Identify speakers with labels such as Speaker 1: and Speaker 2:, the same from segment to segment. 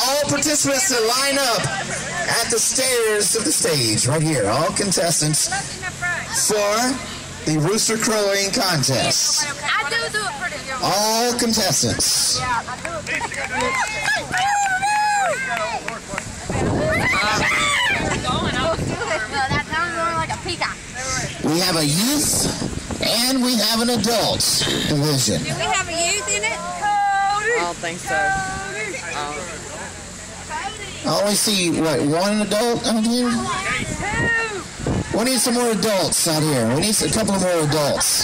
Speaker 1: all participants to line up at the stairs of the stage, right here. All contestants for the Rooster Crowing contest.
Speaker 2: I do it pretty good.
Speaker 1: All contestants.
Speaker 2: That sounds more like a peacock.
Speaker 1: We have a youth and we have an adult division.
Speaker 2: Do we have a youth in it?
Speaker 3: I don't think so.
Speaker 1: I only see, what, one adult out here? We need some more adults out here. We need a couple more adults.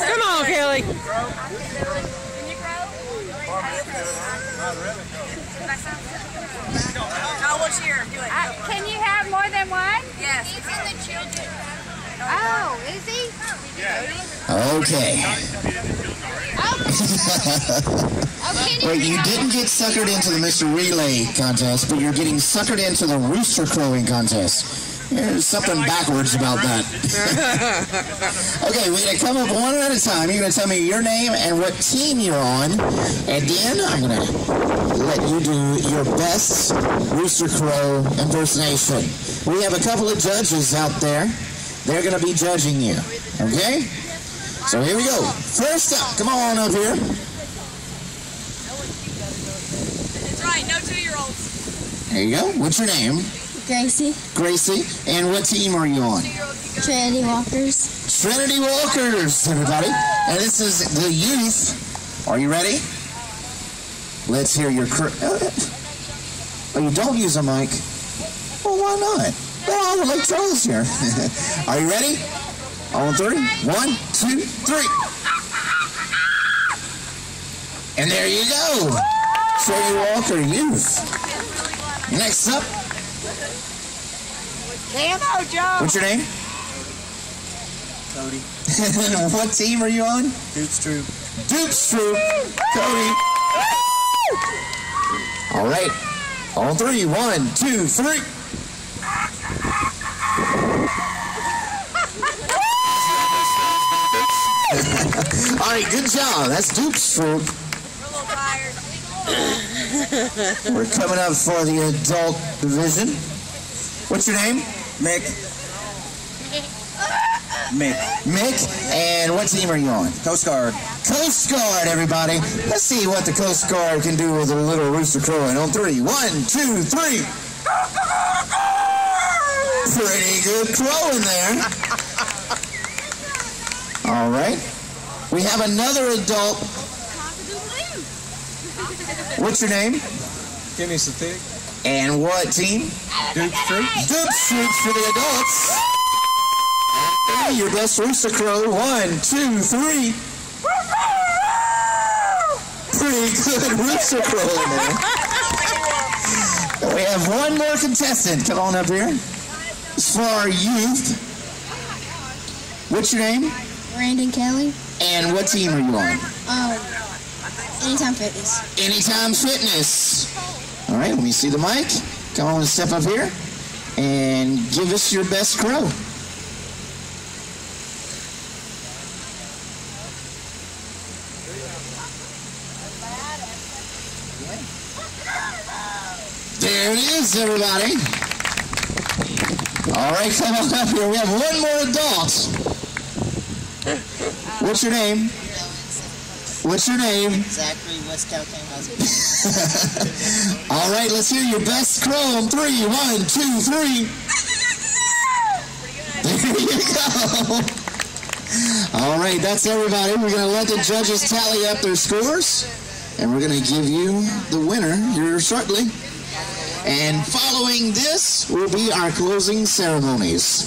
Speaker 3: Come on, Kelly.
Speaker 2: Can you grow? Oh, what's your? Do it. Can you have more than one? Yes. He's in the children. Oh, is he?
Speaker 1: Okay. Well, you didn't get suckered into the Mr. Relay contest, but you're getting suckered into the Rooster Crowing contest. There's something backwards about that. Okay, we're going to come up one at a time. You're going to tell me your name and what team you're on. And then I'm going to let you do your best Rooster Crow impersonation. We have a couple of judges out there. They're going to be judging you. Okay? So here we go. First up, come on up here.
Speaker 2: That's right, no 2-year-olds.
Speaker 1: There you go. What's your name?
Speaker 4: Gracie.
Speaker 1: Gracie. And what team are you on?
Speaker 4: Trinity Walkers.
Speaker 1: Trinity Walkers, everybody. And this is the youth. Are you ready? Let's hear your... Oh, you don't use a mic? Well, why not? Well, we're like trolls here. Are you ready? On 3. 1, 2, 3. And there you go. Trinity Walker youth. Next up.
Speaker 2: Damn, Joe.
Speaker 1: What's your name?
Speaker 5: Cody.
Speaker 1: What team are you on?
Speaker 5: Dupes Troop.
Speaker 1: Dupes Troop. Cody. All right. On 3. 1, 2, 3. All right, good job. That's Dupes Troop.
Speaker 2: We're a little tired.
Speaker 1: We're coming up for the adult division. What's your name?
Speaker 5: Mick. Mick.
Speaker 1: Mick. And what team are you on?
Speaker 5: Coast Guard.
Speaker 1: Coast Guard, everybody. Let's see what the Coast Guard can do with a little rooster crowing. On 3. 1, 2, 3. Pretty good crowing there. All right. We have another adult. What's your name?
Speaker 5: Give me some thick.
Speaker 1: And what team?
Speaker 5: Dupes Troop.
Speaker 1: Dupes Troop for the adults. Your best rooster crow. 1, 2, 3. Pretty good rooster crow in there. We have one more contestant. Come on up here. It's for our youth. What's your name?
Speaker 4: Brandon Kelly.
Speaker 1: And what team are you on?
Speaker 4: Anytime Fitness.
Speaker 1: Anytime Fitness. All right, let me see the mic. Come on and step up here and give us your best crow. There it is, everybody. All right, come on up here. We have one more adult. What's your name? What's your name?
Speaker 4: Zachary West Calcan husband.
Speaker 1: All right, let's hear your best crow on 3. 1, 2, 3. There you go. All right, that's everybody. We're going to let the judges tally up their scores, and we're going to give you the winner here shortly. And following this will be our closing ceremonies.